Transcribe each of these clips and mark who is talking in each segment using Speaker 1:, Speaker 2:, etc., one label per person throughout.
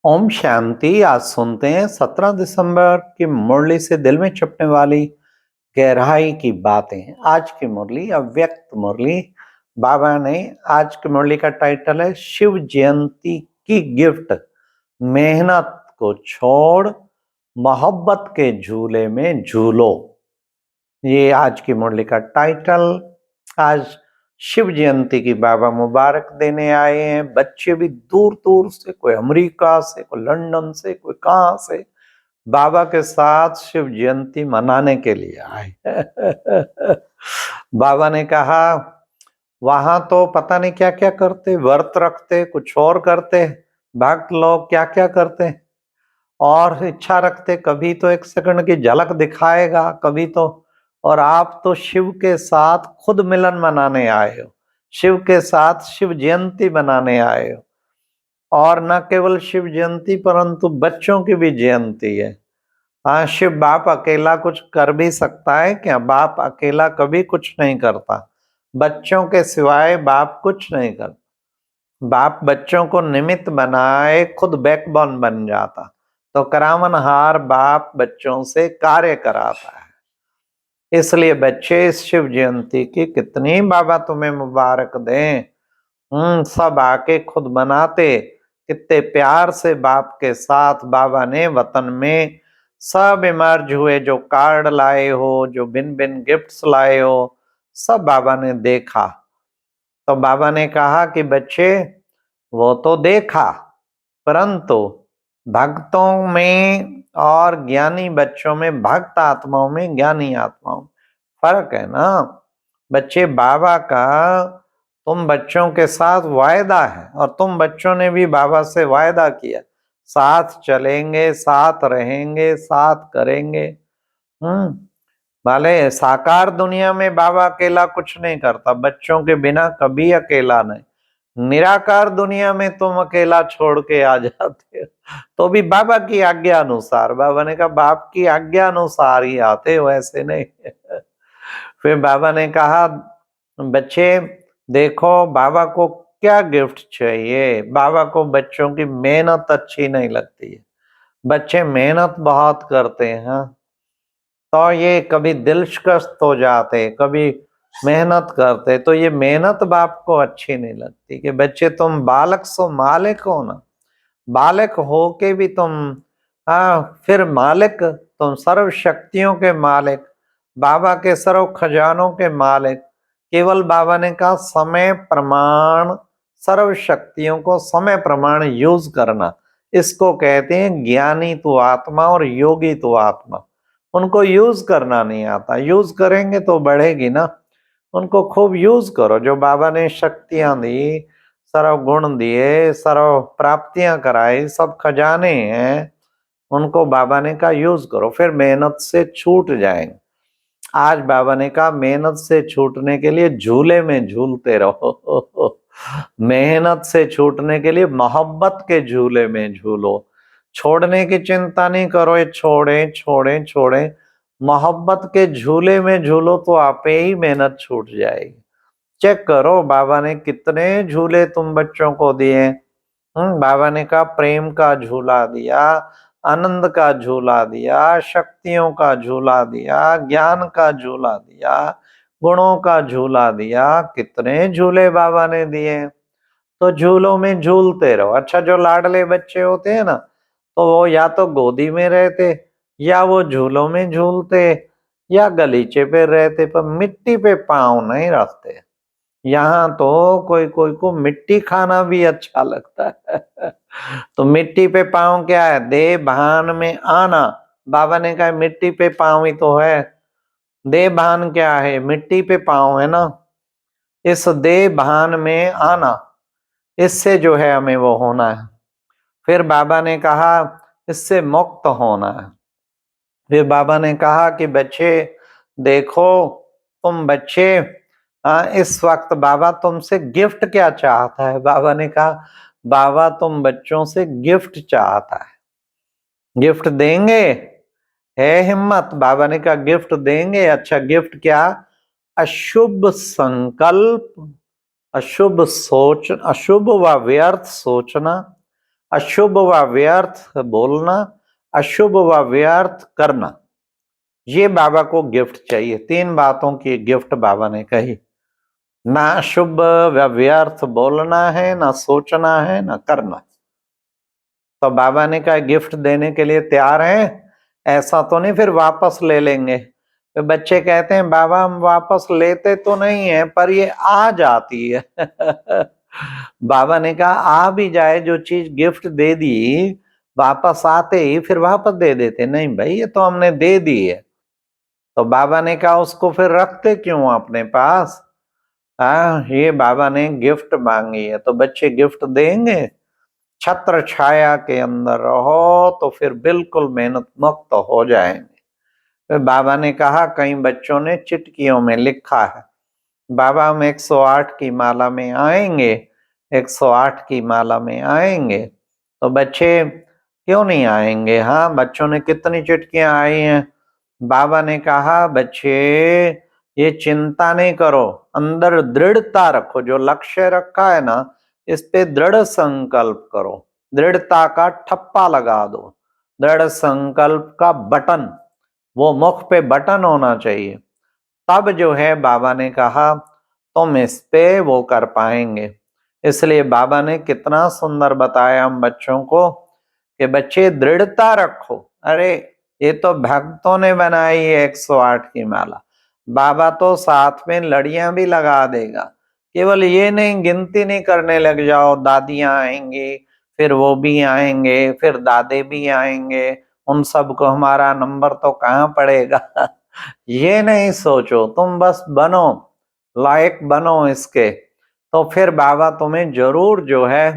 Speaker 1: ओम शांति। आज सुनते हैं 17 दिसंबर की मुरली से दिल में छपने वाली गहराई की बातें। आज की मुरली अव्यक्त मुरली। बाबा ने आज की मुरली का टाइटल है शिव जयंती की गिफ्ट। मेहनत को छोड़ मोहब्बत के झूले में झूलो। ये आज की मुरली का टाइटल। आज शिव जयंती की बाबा मुबारक देने आए हैं। बच्चे भी दूर दूर से, कोई अमेरिका से, कोई लंदन से, कोई कहाँ से, बाबा के साथ शिव जयंती मनाने के लिए आए। बाबा ने कहा वहां तो पता नहीं क्या क्या करते, व्रत रखते, कुछ और करते, भक्त लोग क्या क्या करते, और इच्छा रखते कभी तो एक सेकंड की झलक दिखाएगा, कभी तो। और आप तो शिव के साथ खुद मिलन मनाने आए हो, शिव के साथ शिव जयंती मनाने आए हो। और न केवल शिव जयंती परंतु बच्चों की भी जयंती है। हाँ, शिव बाप अकेला कुछ कर भी सकता है क्या? बाप अकेला कभी कुछ नहीं करता। बच्चों के सिवाय बाप कुछ नहीं करता। बाप बच्चों को निमित्त बनाए, खुद बैकबोन बन जाता। तो करावनहार बाप बच्चों से कार्य कराता है। इसलिए बच्चे इस शिव जयंती की कितनी बाबा तुम्हें मुबारक दें। सब आके खुद मनाते। कितने प्यार से बाप के साथ बाबा ने वतन में सब इमर्ज हुए, जो कार्ड लाए हो, जो भिन्न भिन्न गिफ्ट्स लाए हो, सब बाबा ने देखा। तो बाबा ने कहा कि बच्चे वो तो देखा, परंतु भक्तों में और ज्ञानी बच्चों में, भक्त आत्माओं में, ज्ञानी आत्माओं में फर्क है ना। बच्चे बाबा का तुम बच्चों के साथ वायदा है, और तुम बच्चों ने भी बाबा से वायदा किया, साथ चलेंगे, साथ रहेंगे, साथ करेंगे। भले साकार दुनिया में बाबा अकेला कुछ नहीं करता, बच्चों के बिना कभी अकेला नहीं। निराकार दुनिया में तुम अकेला छोड़ के आ जाते हो, तो भी बाबा की आज्ञा अनुसार। बाबा ने कहा बाप की आज्ञा अनुसार ही आते हो, ऐसे नहीं। फिर बाबा ने कहा बच्चे देखो बाबा को क्या गिफ्ट चाहिए। बाबा को बच्चों की मेहनत अच्छी नहीं लगती है। बच्चे मेहनत बहुत करते हैं, तो ये कभी दिलशकस्त हो जाते, कभी मेहनत करते, तो ये मेहनत बाप को अच्छी नहीं लगती। कि बच्चे तुम बालक सो मालिक हो ना, बालक हो के भी तुम फिर मालिक, तुम सर्व शक्तियों के मालिक, बाबा के सर्व खजानों के मालिक। केवल बाबा ने कहा समय प्रमाण, सर्व शक्तियों को समय प्रमाण यूज करना, इसको कहते हैं ज्ञानी तो आत्मा और योगी तो आत्मा। उनको यूज करना नहीं आता, यूज करेंगे तो बढ़ेगी ना। उनको खूब यूज करो। जो बाबा ने शक्तियां दी, सर्व गुण दिए, सर्व प्राप्तियां कराई, सब खजाने हैं, उनको बाबा ने कहा यूज करो, फिर मेहनत से छूट जाएंगे। आज बाबा ने कहा मेहनत से छूटने के लिए झूले में झूलते रहो। मेहनत से छूटने के लिए मोहब्बत के झूले में झूलो। छोड़ने की चिंता नहीं करो, ये छोड़े छोड़े छोड़े, मोहब्बत के झूले में झूलो तो आपे ही मेहनत छूट जाएगी। चेक करो बाबा ने कितने झूले तुम बच्चों को दिए। बाबा ने कहा प्रेम का झूला दिया, आनंद का झूला दिया, शक्तियों का झूला दिया, ज्ञान का झूला दिया, गुणों का झूला दिया। कितने झूले बाबा ने दिए। तो झूलों में झूलते रहो। अच्छा, जो लाडले बच्चे होते हैं ना, तो वो या तो गोदी में रहते, या वो झूलों में झूलते, या गलीचे पे रहते, पर मिट्टी पे पांव नहीं रखते। यहाँ तो कोई कोई को मिट्टी खाना भी अच्छा लगता है। तो मिट्टी पे पांव क्या है? देह भान में आना। बाबा ने कहा मिट्टी पे पांव ही तो है। देह भान क्या है? मिट्टी पे पांव है ना। इस देह भान में आना, इससे जो है हमें वो होना है। फिर बाबा ने कहा इससे मुक्त होना है। फिर बाबा ने कहा कि बच्चे देखो, तुम बच्चे, इस वक्त बाबा तुमसे गिफ्ट क्या चाहता है? बाबा ने कहा बाबा तुम बच्चों से गिफ्ट चाहता है। गिफ्ट देंगे? है हिम्मत? बाबा ने कहा गिफ्ट देंगे। अच्छा, गिफ्ट क्या? अशुभ संकल्प, अशुभ सोच, अशुभ व व्यर्थ सोचना, अशुभ व व्यर्थ बोलना, अशुभ व व्यर्थ करना, ये बाबा को गिफ्ट चाहिए। 3 बातों की गिफ्ट बाबा ने कही। ना शुभ व व्यर्थ बोलना है, ना सोचना है, ना करना। तो बाबा ने कहा गिफ्ट देने के लिए तैयार हैं? ऐसा तो नहीं फिर वापस ले लेंगे। तो बच्चे कहते हैं बाबा हम वापस लेते तो नहीं है पर ये आ जाती है। बाबा ने कहा आ भी जाए, जो चीज गिफ्ट दे दी वापस आते ही फिर वापस दे देते। नहीं भाई ये तो हमने दे दी है। तो बाबा ने कहा उसको फिर रखते क्यों अपने पास? हाँ ये बाबा ने गिफ्ट मांगी है तो बच्चे गिफ्ट देंगे। छत्र छाया के अंदर रहो तो फिर बिल्कुल मेहनत मुक्त हो जाएंगे। फिर बाबा ने कहा कई बच्चों ने चिटकियों में लिखा है बाबा हम 108 की माला में आएंगे, 108 की माला में आएंगे। तो बच्चे क्यों नहीं आएंगे? हाँ बच्चों ने कितनी चिटकियां आई हैं। बाबा ने कहा बच्चे ये चिंता नहीं करो, अंदर दृढ़ता रखो, जो लक्ष्य रखा है ना इस पे दृढ़ संकल्प करो, दृढ़ता का ठप्पा लगा दो, दृढ़ संकल्प का बटन, वो मुख पे बटन होना चाहिए। तब जो है बाबा ने कहा तुम इस पे वो कर पाएंगे। इसलिए बाबा ने कितना सुंदर बताया हम बच्चों को कि बच्चे दृढ़ता रखो। अरे ये तो भक्तों ने बनाई है 108 की माला, बाबा तो साथ में लड़ियां भी लगा देगा। केवल ये नहीं गिनती नहीं करने लग जाओ, दादियां आएंगी फिर वो भी आएंगे फिर दादे भी आएंगे, उन सबको हमारा नंबर तो कहाँ पड़ेगा। ये नहीं सोचो, तुम बस बनो, लायक बनो इसके, तो फिर बाबा तुम्हें जरूर जो है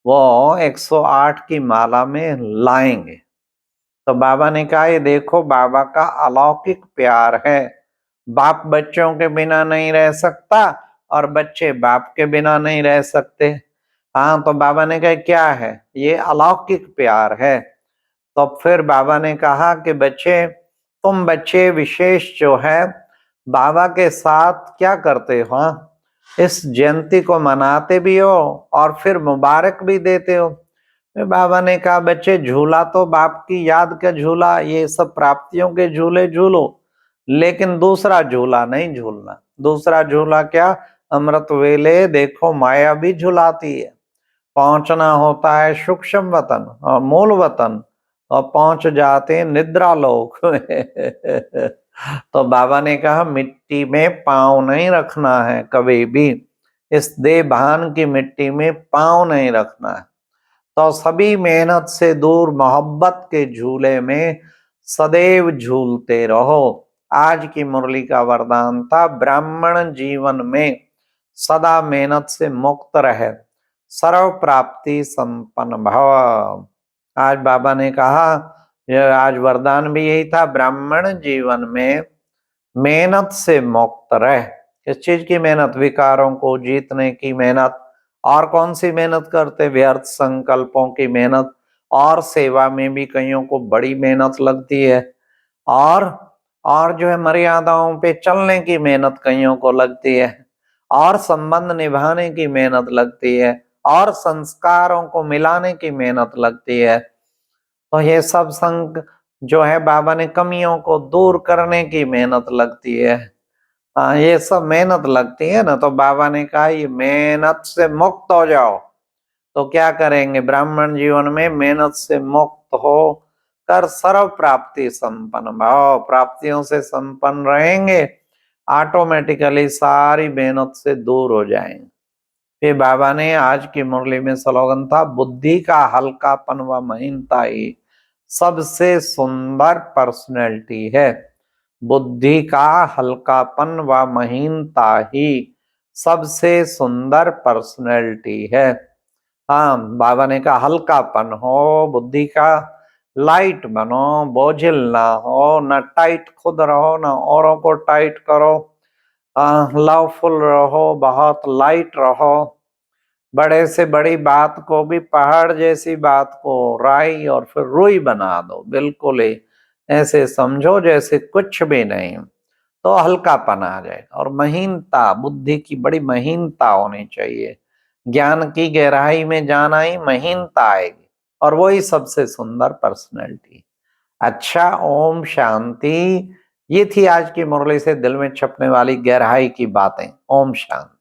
Speaker 1: वो 108 की माला में लाएंगे। तो बाबा ने कहा ये देखो बाबा का अलौकिक प्यार है, बाप बच्चों के बिना नहीं रह सकता और बच्चे बाप के बिना नहीं रह सकते। हाँ तो बाबा ने कहा क्या है? ये अलौकिक प्यार है। तो फिर बाबा ने कहा कि बच्चे तुम बच्चे विशेष जो है बाबा के साथ क्या करते हो? हाँ इस जयंती को मनाते भी हो और फिर मुबारक भी देते हो। फिर बाबा ने कहा बच्चे झूला तो बाप की याद का झूला, ये सब प्राप्तियों के झूले झूलो, लेकिन दूसरा झूला नहीं झूलना। दूसरा झूला क्या? अमृत वेले देखो माया भी झुलाती है, पहुंचना होता है सूक्ष्म वतन और मूल वतन और पहुंच जाते हैं निद्रा लोक। तो बाबा ने कहा मिट्टी में पांव नहीं रखना है कभी भी, इस देह भान की मिट्टी में पांव नहीं रखना है। तो सभी मेहनत से दूर मोहब्बत के झूले में सदैव झूलते रहो। आज की मुरली का वरदान था ब्राह्मण जीवन में सदा मेहनत से मुक्त रहे, सर्व प्राप्ति संपन्न भव। आज बाबा ने कहा आज वरदान भी यही था, ब्राह्मण जीवन में मेहनत से मुक्त रहे। किस चीज की मेहनत? विकारों को जीतने की मेहनत। और कौन सी मेहनत करते? व्यर्थ संकल्पों की मेहनत। और सेवा में भी कईयों को बड़ी मेहनत लगती है। और जो है मर्यादाओं पे चलने की मेहनत कईयों को लगती है, और संबंध निभाने की मेहनत लगती है, और संस्कारों को मिलाने की मेहनत लगती है। तो ये सब संग जो है बाबा ने कमियों को दूर करने की मेहनत लगती है। हाँ ये सब मेहनत लगती है ना, तो बाबा ने कहा ये मेहनत से मुक्त हो जाओ। तो क्या करेंगे? ब्राह्मण जीवन में मेहनत से मुक्त हो कर सर्व प्राप्ति संपन्न भाव, प्राप्तियों से संपन्न रहेंगे, ऑटोमेटिकली सारी मेहनत से दूर हो जाएंगे। फिर बाबा ने आज की मुरली में स्लोगन था बुद्धि का हल्कापन व महीनता ही सबसे सुंदर पर्सनैलिटी है। बुद्धि का हल्कापन व महीनता ही सबसे सुंदर पर्सनैलिटी है। हाँ बाबा ने कहा हल्कापन हो, बुद्धि का लाइट बनो, बोझिल ना हो, न टाइट खुद रहो न औरों को टाइट करो, लवफुल रहो, बहुत लाइट रहो। बड़े से बड़ी बात को भी पहाड़ जैसी बात को राई और फिर रुई बना दो, बिल्कुल ही ऐसे समझो जैसे कुछ भी नहीं, तो हल्कापन आ जाएगा। और महीनता, बुद्धि की बड़ी महीनता होनी चाहिए। ज्ञान की गहराई में जाना ही महीनता आएगी। और वही सबसे सुंदर पर्सनैलिटी। अच्छा, ओम शांति। ये थी आज की मुरली से दिल में छपने वाली गहराई की बातें। ओम शांति।